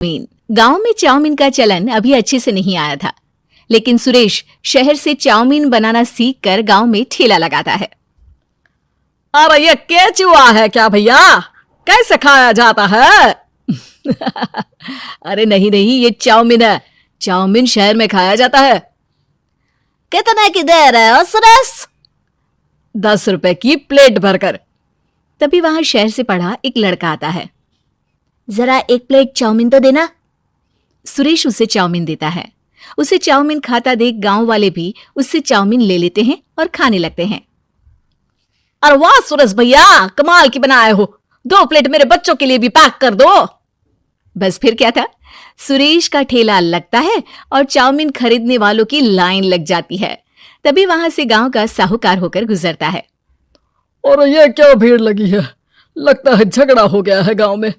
Chowmein. गांव में chowmein का चलन अभी अच्छे से नहीं आया था, लेकिन सुरेश शहर से चाउमीन बनाना सीखकर गांव में ठेला लगाता है। अरे ये केचुआ है क्या भैया? कैसे खाया जाता है? अरे नहीं नहीं, ये चाउमीन है। चाउमीन शहर में खाया जाता है। कितने की दे रहे हो सुरेश? 10 रुपए की प्लेट भरकर। तभी वहां शहर से पढ़ा एक लड़का आता है। जरा एक प्लेट चाउमीन तो देना। सुरेश उसे चाउमीन देता है। उसे चाउमीन खाता देख गांव वाले भी उससे चाउमीन ले लेते हैं और खाने लगते हैं। अरे वाह सुरेश भैया, कमाल की बनाए हो। 2 प्लेट मेरे बच्चों के लिए भी पैक कर दो। बस फिर क्या था, सुरेश का ठेला लगता है और चाउमीन खरीदने वालों की लाइन लग जाती है। तभी वहां से गांव का साहूकार होकर गुजरता है। और ये क्या भीड़ लगी है? लगता है झगड़ा हो गया है गांव में।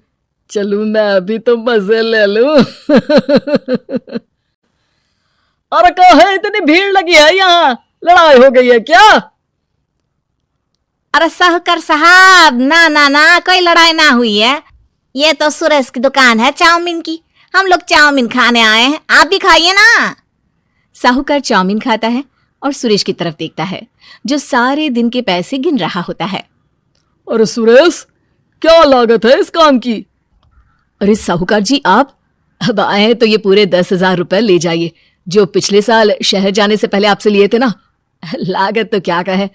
चलूं मैं अभी तो मजे ले लूं। अरे कहे इतनी भीड़ लगी है, यहाँ लड़ाई हो गई है क्या? अरे साहूकार साहब, ना ना ना, कोई लड़ाई ना हुई है। ये तो सुरेश की दुकान है चाउमीन की। हम लोग चाउमीन खाने आए हैं, आप भी खाइए ना। साहूकार चाउमीन खाता है और सुरेश की तरफ देखता है, जो सारे दिन के पैसे गिन रहा होता है। अरे सुरेश, क्या लागत है इस काम की? अरे साहूकार जी, आप अब आए हैं तो ये पूरे 10,000 रुपए ले जाइए, जो पिछले साल शहर जाने से पहले आपसे लिए थे ना। लागत तो क्या कहे,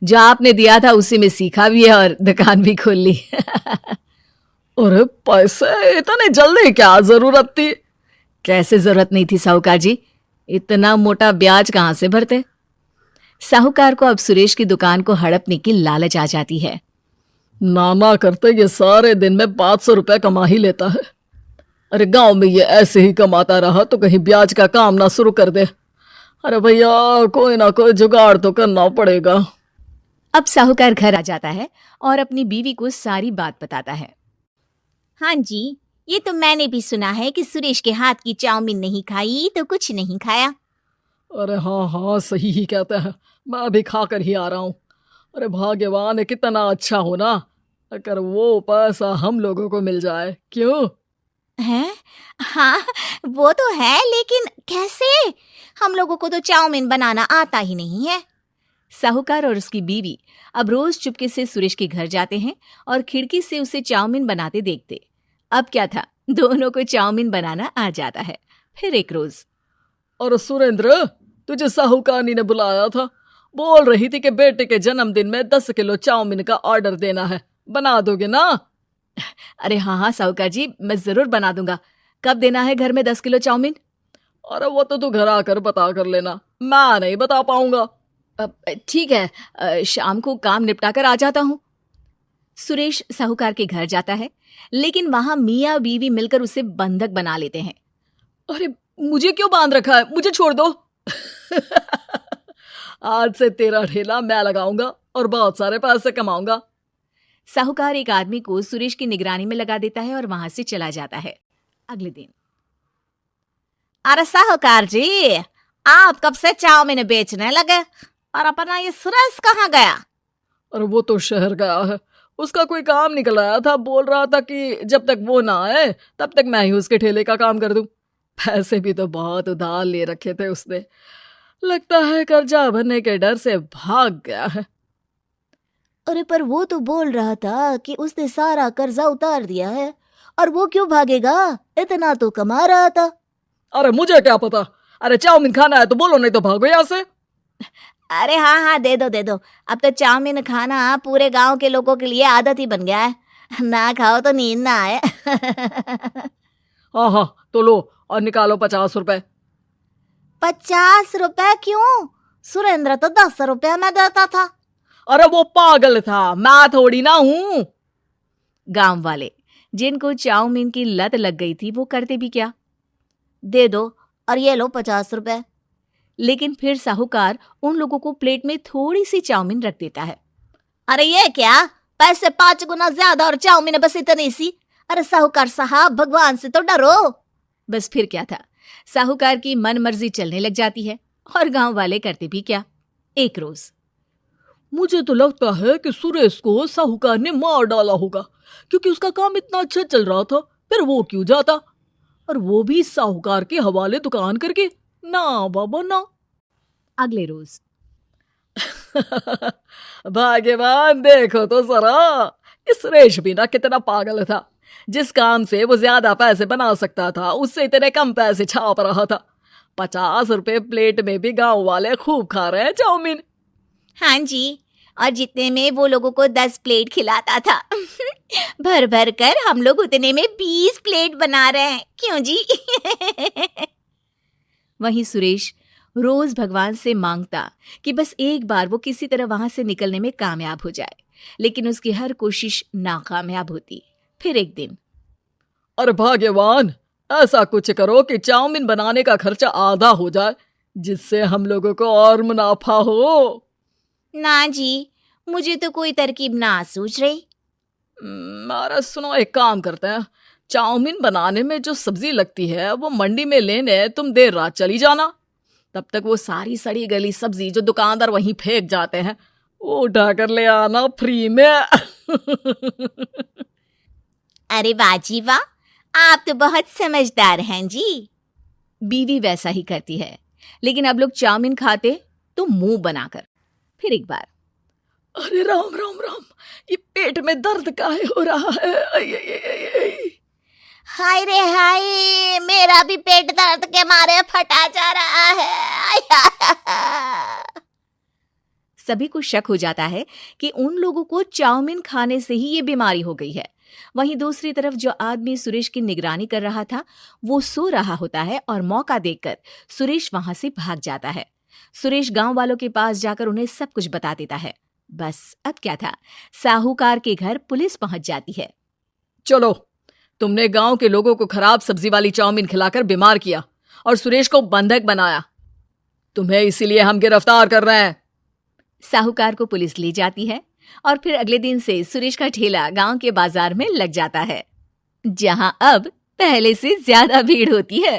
जो आपने दिया था उसी में सीखा भी है और दुकान भी खोल ली। अरे पैसे इतने जल्दी क्या जरूरत थी? कैसे जरूरत नहीं थी साहूकार जी, इतना मोटा ब्याज कहां से भरते। साहूकार को अब सुरेश की दुकान को हड़पने की लालच आ जाती है। नाना करते ये सारे दिन में 500 रुपए कमा ही लेता है। अरे गांव में ये ऐसे ही कमाता रहा तो कहीं ब्याज का काम ना शुरू कर दे। अरे भैया, कोई ना कोई जुगाड़ तो करना पड़ेगा। अब साहूकार घर आ जाता है और अपनी बीवी को सारी बात बताता है। हाँ जी, ये तो मैंने भी सुना है कि सुरेश के हाथ की चाउमीन नहीं खाई तो कुछ नहीं खाया। अरे हाँ हाँ, सही ही कहते हैं। मैं अभी खा कर ही आ रहा हूँ। अरे भाग्यवान है, कितना अच्छा हो ना अगर वो पैसा हम लोगों को मिल जाए। क्यों है? हाँ, वो तो है, लेकिन कैसे? हम लोगों को तो चाउमीन बनाना आता ही नहीं है। साहूकार और उसकी बीवी अब रोज चुपके से सुरेश के घर जाते हैं और खिड़की से उसे चाउमीन बनाते देखते। अब क्या था, दोनों को चाउमीन बनाना आ जाता है। फिर एक रोज, और सुरेंद्र, तुझे साहूकारनी ने बुलाया था। बोल रही थी कि बेटे के जन्मदिन में 10 किलो चाउमीन का ऑर्डर देना है। बना दोगे ना? अरे हाँ हाँ साहूकार जी, मैं जरूर बना दूंगा। कब देना है घर में 10 किलो चाउमीन? अरे वो तो तू घर आकर बता कर लेना, मैं नहीं बता पाऊंगा। ठीक है, शाम को काम निपटा कर आ जाता हूँ। सुरेश साहूकार के घर जाता है, लेकिन वहां मियाँ बीवी मिलकर उसे बंधक बना लेते हैं। अरे मुझे क्यों बांध रखा है? मुझे छोड़ दो। आज से तेरा ठेला मैं लगाऊंगा और बहुत सारे पैसे कमाऊंगा। साहूकार एक आदमी को सुरेश की निगरानी में लगा देता है और वहां से चला जाता है। अगले दिन, अरे साहूकार जी, आप कब से चाउमीन बेचने लगे और अपना ये सुरेश कहाँ गया? अरे वो तो शहर गया है, उसका कोई काम निकल आया था। बोल रहा था कि जब तक वो ना आए तब तक मैं ही उसके ठेले का काम कर दूं। पैसे भी तो बहुत उधार ले रखे थे उसने। लगता है कर्जा भरने के डर से भाग गया है। अरे पर वो तो बोल रहा था कि उसने सारा कर्जा उतार दिया है, और वो क्यों भागेगा? इतना तो कमा रहा था। अरे मुझे क्या पता। अरे चाउमीन खाना है तो बोलो, नहीं तो भागो यहाँ से। अरे हाँ हाँ, दे दो दे दो। अब तो चाउमीन खाना पूरे गांव के लोगों के लिए आदत ही बन गया है। ना खाओ तो नींद ना आए। हाँ हाँ, तो लो और निकालो 50 रुपए। 50 रुपए क्यों? सुरेंद्र तो 10 रुपए में देता था। अरे वो पागल था, मैं थोड़ी ना हूं। गांव वाले, जिनको चाउमीन की लत लग गई थी, वो करते भी क्या, दे दो और ये लो 50 रुपए। लेकिन फिर साहूकार उन लोगों को प्लेट में थोड़ी सी चाउमीन रख देता है। अरे ये क्या, पैसे 5 गुना ज्यादा और चाउमीन बस इतनी सी। अरे साहूकार साहब, भगवान से तो डरो। बस फिर क्या था, साहूकार की मन मर्जी चलने लग जाती है और गांव वाले करते भी क्या। एक रोज, मुझे तो लगता है कि सुरेश को साहूकार ने मार डाला होगा, क्योंकि उसका काम इतना अच्छा चल रहा था। फिर वो क्यों जाता? और वो भी साहूकार के हवाले दुकान करके। ना बाबा ना। अगले रोज भाग्यवान, देखो तो जरा, इस सुरेश भी ना कितना पागल था। जिस काम से वो ज्यादा पैसे बना सकता था उससे इतने कम पैसे छाप रहा था। 50 रुपए प्लेट में भी गांव वाले खूब खा रहे हैं चाउमीन। हाँ जी, और जितने में वो लोगों को 10 प्लेट खिलाता था भर भर कर हम लोग उतने में 20 प्लेट बना रहे हैं। क्यों जी? वहीं सुरेश रोज भगवान से मांगता कि बस एक बार वो किसी तरह वहां से निकलने में कामयाब हो जाए, लेकिन उसकी हर कोशिश नाकामयाब होती। फिर एक दिन, अरे भाग्यवान, ऐसा कुछ करो कि चाउमीन बनाने का खर्चा आधा हो जाए, जिससे हम लोगों को और मुनाफा हो। ना जी, मुझे तो कोई तरकीब ना सूझ रही। अरे सुनो, एक काम करते हैं, चाउमीन बनाने में जो सब्जी लगती है वो मंडी में लेने तुम देर रात चली जाना। तब तक वो सारी सड़ी गली सब्जी जो दुकानदार वहीं फेंक जाते हैं वो उठा कर ले आना फ्री में। अरे वाह जी वाह, आप तो बहुत समझदार हैं जी। बीवी वैसा ही करती है, लेकिन अब लोग चाउमीन खाते तो मुंह बनाकर। फिर एक बार, अरे राम राम राम, ये पेट में दर्द काहे हो रहा है? आई, आई, आई, आई। हाय रे हाय, मेरा भी पेट दर्द के मारे फटा जा रहा है। सभी को शक हो जाता है कि उन लोगों को चाउमीन खाने से ही ये बीमारी हो गई है। वहीं दूसरी तरफ जो आदमी सुरेश की निगरानी कर रहा था वो सो रहा होता है और मौका देखकर सुरेश वहां से भाग जाता है। सुरेश गांव वालों के पास जाकर उन्हें सब कुछ बता देता है। बस अब क्या था, साहूकार के घर पुलिस पहुंच जाती है। चलो, तुमने गांव के लोगों को खराब सब्जी वाली चाउमीन खिलाकर बीमार किया और सुरेश को बंधक बनाया। तुम्हें इसीलिए हम गिरफ्तार कर रहे हैं। साहूकार को पुलिस ले जाती है और फिर अगले दिन से सुरेश का ठेला गांव के बाजार में लग जाता है, जहां अब पहले से ज्यादा भीड़ होती है।